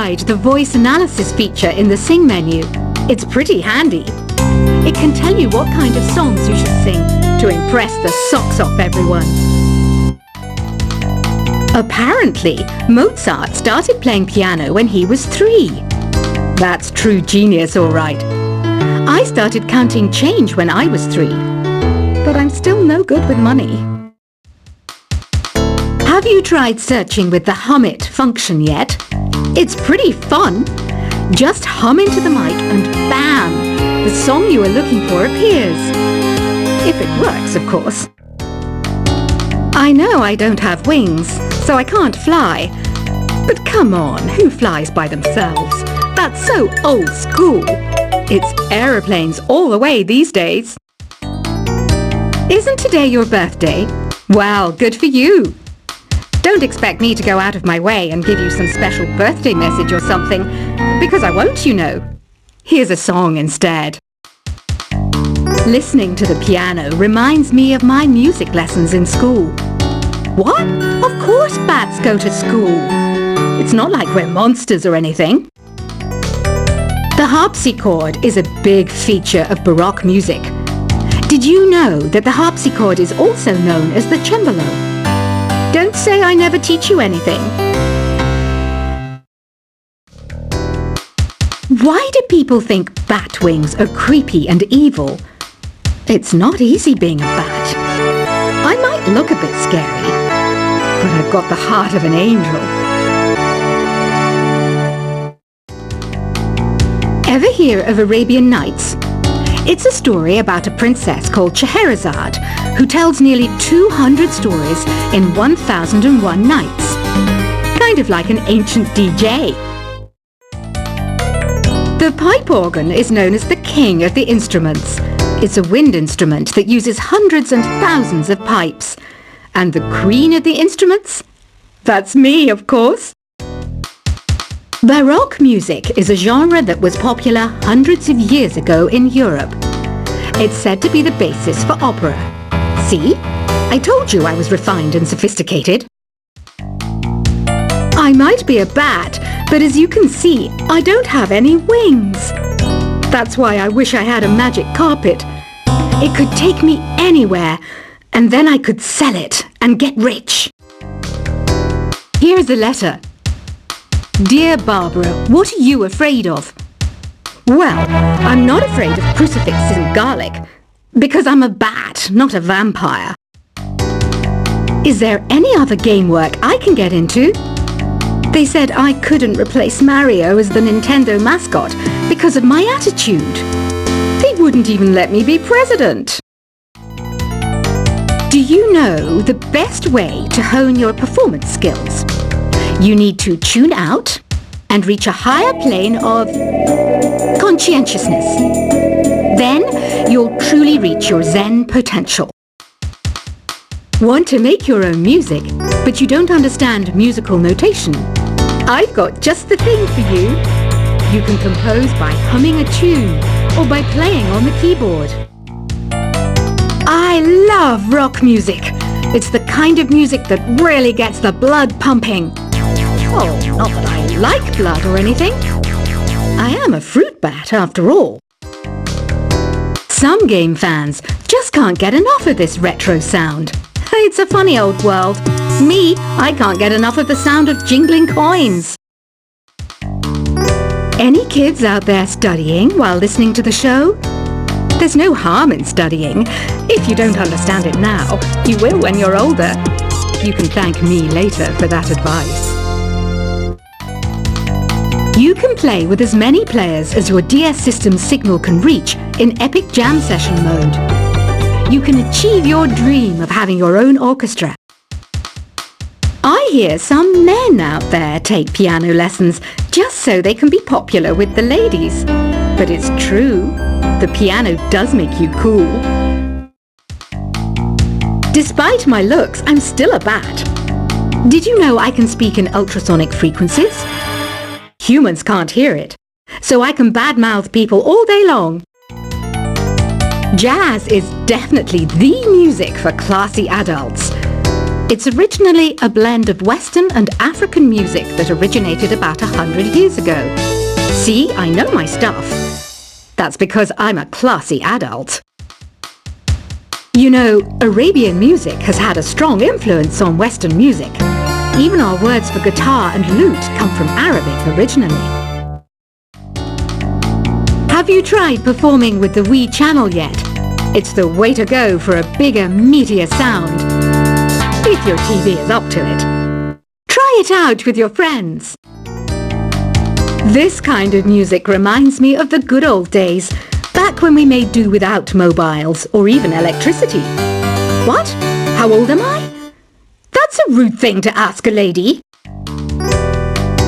tried the voice analysis feature in the Sing menu. It's pretty handy. It can tell you what kind of songs you should sing to impress the socks off everyone. Apparently, Mozart started playing piano when he was 3. That's true genius, all right. I started counting change when I was 3, but I'm still no good with money. Have you tried searching with the Hum It function yet? It's pretty fun. Just hum into the mic and bam! The song you are looking for appears. If it works, of course. I know I don't have wings, so I can't fly. But come on, who flies by themselves? That's so old school. It's aeroplanes all the way these days. Isn't today your birthday? Well, good for you. Don't expect me to go out of my way and give you some special birthday message or something, because I won't, you know. Here's a song instead. Listening to the piano reminds me of my music lessons in school. What? Of course bats go to school. It's not like we're monsters or anything. The harpsichord is a big feature of Baroque music. Did you know that the harpsichord is also known as the cembalo? Don't say I never teach you anything. Why do people think bat wings are creepy and evil? It's not easy being a bat. I might look a bit scary, but I've got the heart of an angel. Ever hear of Arabian Nights? It's a story about a princess called Scheherazade who tells nearly 200 stories in 1001 nights. Kind of like an ancient DJ. The pipe organ is known as the king of the instruments. It's a wind instrument that uses hundreds and thousands of pipes. And the queen of the instruments? That's me, of course. Baroque music is a genre that was popular hundreds of years ago in Europe. It's said to be the basis for opera. See? I told you I was refined and sophisticated. I might be a bat, but as you can see, I don't have any wings. That's why I wish I had a magic carpet. It could take me anywhere, and then I could sell it and get rich. Here's a letter. Dear Barbara, what are you afraid of? Well, I'm not afraid of crucifixes and garlic, because I'm a bat, not a vampire. Is there any other game work I can get into? They said I couldn't replace Mario as the Nintendo mascot because of my attitude. They wouldn't even let me be president. Do you know the best way to hone your performance skills? You need to tune out and reach a higher plane of conscientiousness. Then you'll truly reach your Zen potential. Want to make your own music, but you don't understand musical notation? I've got just the thing for you. You can compose by humming a tune or by playing on the keyboard. I love rock music. It's the kind of music that really gets the blood pumping. Oh, not that I like blood or anything. I am a fruit bat after all. Some game fans just can't get enough of this retro sound. It's a funny old world. Me, I can't get enough of the sound of jingling coins. Any kids out there studying while listening to the show? There's no harm in studying. If you don't understand it now, you will when you're older. You can thank me later for that advice. You can play with as many players as your DS system's signal can reach in Epic Jam Session mode. You can achieve your dream of having your own orchestra. I hear some men out there take piano lessons just so they can be popular with the ladies. But it's true, the piano does make you cool. Despite my looks, I'm still a bat. Did you know I can speak in ultrasonic frequencies? Humans can't hear it, so I can badmouth people all day long. Jazz is definitely the music for classy adults. It's originally a blend of Western and African music that originated about 100 years ago. See, I know my stuff. That's because I'm a classy adult. You know, Arabian music has had a strong influence on Western music. Even our words for guitar and lute come from Arabic originally. Have you tried performing with the Wii channel yet? It's the way to go for a bigger, meatier sound. If your TV is up to it. Try it out with your friends. This kind of music reminds me of the good old days, back when we made do without mobiles or even electricity. What? How old am I? That's a rude thing to ask a lady.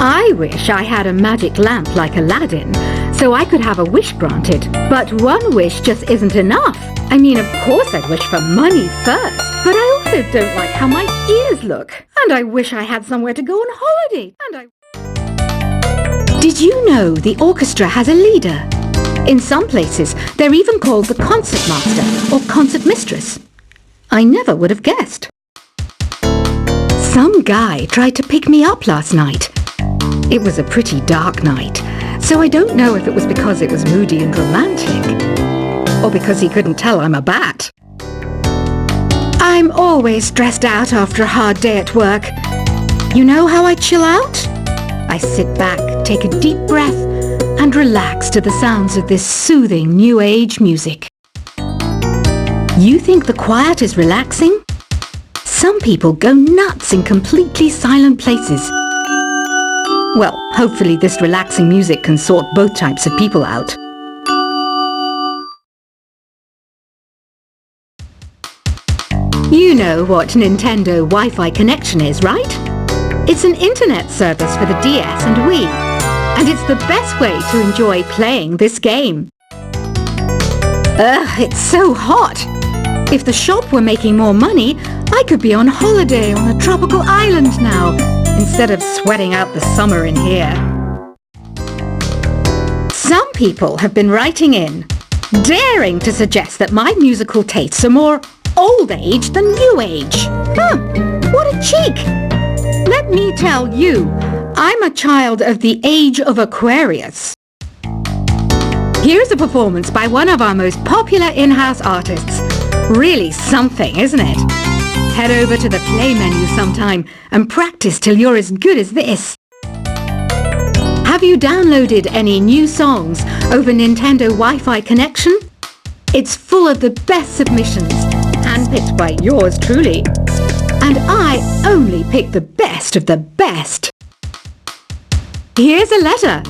I wish I had a magic lamp like Aladdin, so I could have a wish granted. But one wish just isn't enough. I mean, of course I'd wish for money first, but I also don't like how my ears look. And I wish I had somewhere to go on holiday. Did you know the orchestra has a leader? In some places, they're even called the concertmaster or concertmistress. I never would have guessed. Some guy tried to pick me up last night. It was a pretty dark night, so I don't know if it was because it was moody and romantic, or because he couldn't tell I'm a bat. I'm always stressed out after a hard day at work. You know how I chill out? I sit back, take a deep breath, and relax to the sounds of this soothing new age music. You think the quiet is relaxing? Some people go nuts in completely silent places. Well, hopefully this relaxing music can sort both types of people out. You know what Nintendo Wi-Fi connection is, right? It's an internet service for the DS and Wii, and it's the best way to enjoy playing this game. Ugh, it's so hot! If the shop were making more money, I could be on holiday on a tropical island now, instead of sweating out the summer in here. Some people have been writing in, daring to suggest that my musical tastes are more old age than new age. What a cheek! Let me tell you, I'm a child of the age of Aquarius. Here's a performance by one of our most popular in-house artists. Really something, isn't it? Head over to the play menu sometime and practice till you're as good as this. Have you downloaded any new songs over Nintendo Wi-Fi connection? It's full of the best submissions, handpicked by yours truly. And I only pick the best of the best. Here's a letter.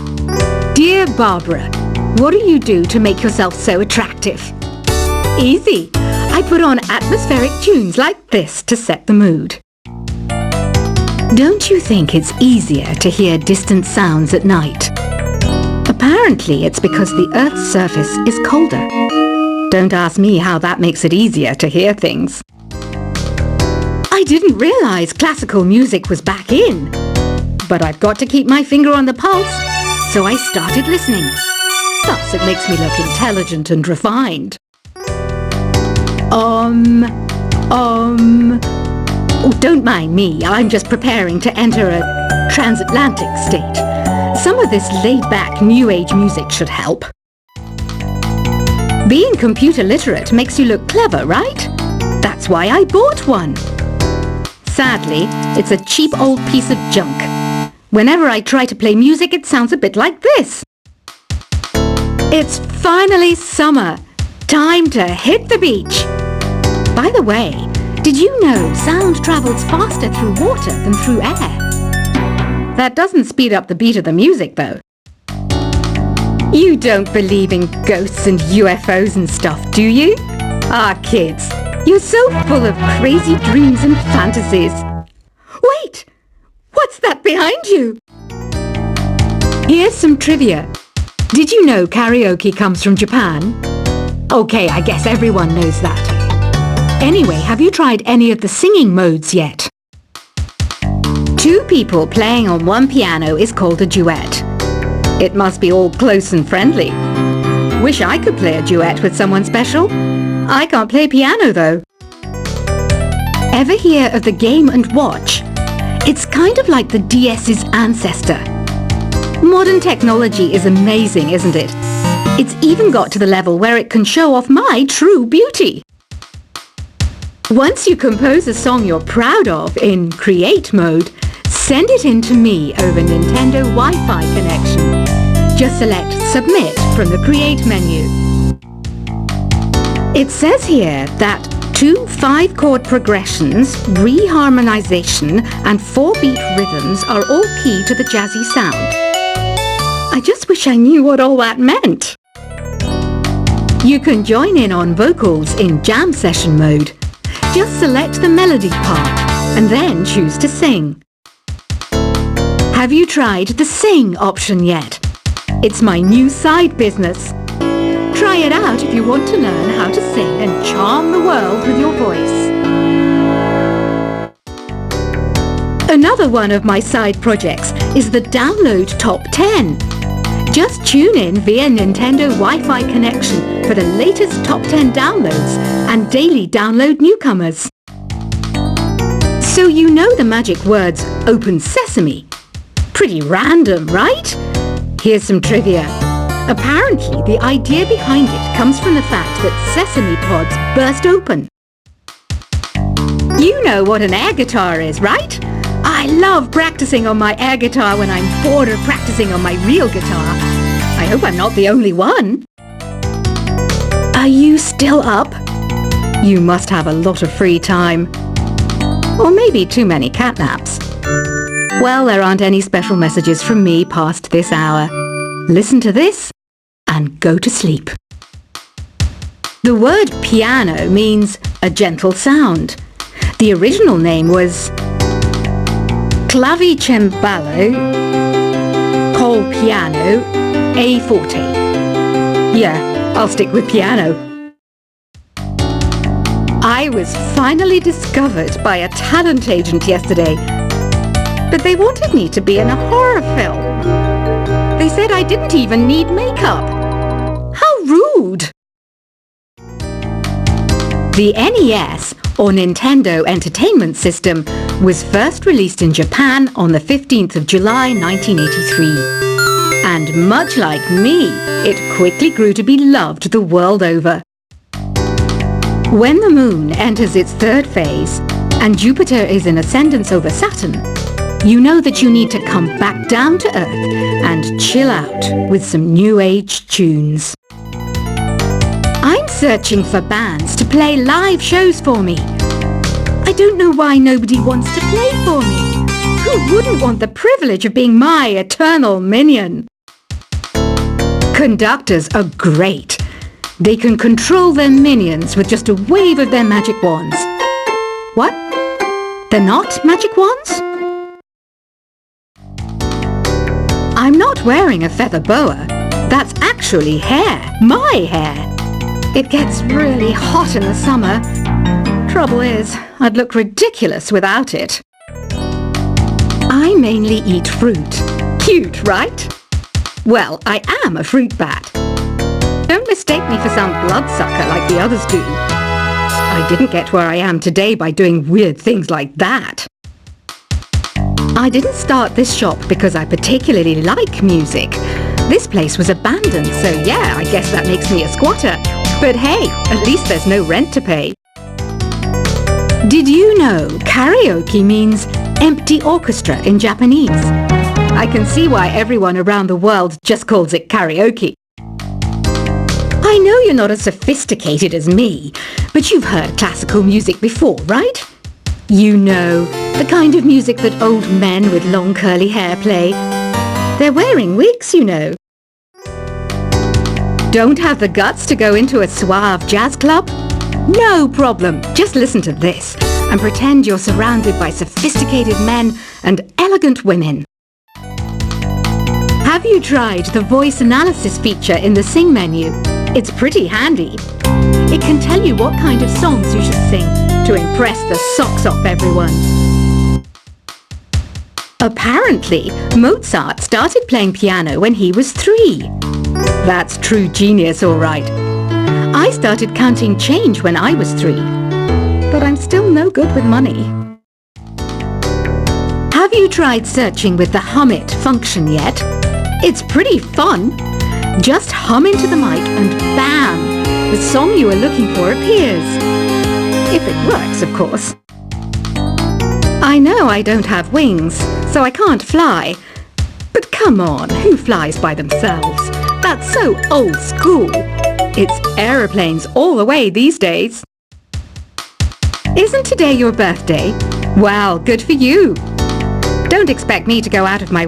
Dear Barbara, what do you do to make yourself so attractive? Easy. I put on atmospheric tunes like this to set the mood. Don't you think it's easier to hear distant sounds at night? Apparently it's because the Earth's surface is colder. Don't ask me how that makes it easier to hear things. I didn't realize classical music was back in. But I've got to keep my finger on the pulse, so I started listening. Thus it makes me look intelligent and refined. Oh, don't mind me, I'm just preparing to enter a transatlantic state. Some of this laid-back new age music should help. Being computer literate makes you look clever, right? That's why I bought one. Sadly, it's a cheap old piece of junk. Whenever I try to play music, it sounds a bit like this. It's finally summer. Time to hit the beach. By the way, did you know sound travels faster through water than through air? That doesn't speed up the beat of the music, though. You don't believe in ghosts and UFOs and stuff, do you? Ah, kids, you're so full of crazy dreams and fantasies. Wait! What's that behind you? Here's some trivia. Did you know karaoke comes from Japan? Okay, I guess everyone knows that. Anyway, have you tried any of the singing modes yet? Two people playing on one piano is called a duet. It must be all close and friendly. Wish I could play a duet with someone special. I can't play piano though. Ever hear of the Game & Watch? It's kind of like the DS's ancestor. Modern technology is amazing, isn't it? It's even got to the level where it can show off my true beauty. Once you compose a song you're proud of in Create mode, send it in to me over Nintendo Wi-Fi connection. Just select Submit from the Create menu. It says here that 2 5-chord progressions, reharmonization and 4-beat rhythms are all key to the jazzy sound. I just wish I knew what all that meant. You can join in on vocals in jam session mode. Just select the melody part and then choose to sing. Have you tried the Sing option yet? It's my new side business. Try it out if you want to learn how to sing and charm the world with your voice. Another one of my side projects is the Download Top 10. Just tune in via Nintendo Wi-Fi connection for the latest top 10 downloads and daily download newcomers. So you know the magic words Open Sesame. Pretty random, right? Here's some trivia. Apparently, the idea behind it comes from the fact that sesame pods burst open. You know what an air guitar is, right? I love practicing on my air guitar when I'm bored of practicing on my real guitar. I hope I'm not the only one. Are you still up? You must have a lot of free time. Or maybe too many catnaps. Well, there aren't any special messages from me past this hour. Listen to this and go to sleep. The word piano means a gentle sound. The original name was clavicembalo col piano a forte. Yeah, I'll stick with piano. I was finally discovered by a talent agent yesterday, but they wanted me to be in a horror film. They said I didn't even need makeup. How rude! The NES, or Nintendo Entertainment System, was first released in Japan on the 15th of July 1983. And much like me, it quickly grew to be loved the world over. When the Moon enters its third phase, and Jupiter is in ascendance over Saturn, you know that you need to come back down to Earth and chill out with some new age tunes. I'm searching for bands to play live shows for me. I don't know why nobody wants to play for me. Who wouldn't want the privilege of being my eternal minion? Conductors are great. They can control their minions with just a wave of their magic wands. What? They're not magic wands? I'm not wearing a feather boa. That's actually hair. My hair. It gets really hot in the summer. Trouble is, I'd look ridiculous without it. I mainly eat fruit. Cute, right? Well, I am a fruit bat. Don't mistake me for some bloodsucker like the others do. I didn't get where I am today by doing weird things like that. I didn't start this shop because I particularly like music. This place was abandoned, so yeah, I guess that makes me a squatter. But hey, at least there's no rent to pay. Did you know karaoke means empty orchestra in Japanese? I can see why everyone around the world just calls it karaoke. I know you're not as sophisticated as me, but you've heard classical music before, right? You know, the kind of music that old men with long curly hair play. They're wearing wigs, you know. Don't have the guts to go into a suave jazz club? No problem. Just listen to this and pretend you're surrounded by sophisticated men and elegant women. Have you tried the voice analysis feature in the Sing menu? It's pretty handy. It can tell you what kind of songs you should sing to impress the socks off everyone. Apparently, Mozart started playing piano when he was 3. That's true genius, all right. I started counting change when I was 3. But I'm still no good with money. Have you tried searching with the Hum It function yet? It's pretty fun. Just hum into the mic and bam! The song you are looking for appears. If it works, of course. I know I don't have wings, so I can't fly. But come on, who flies by themselves? That's so old school. It's aeroplanes all the way these days. Isn't today your birthday? Well, good for you. Don't expect me to go out of my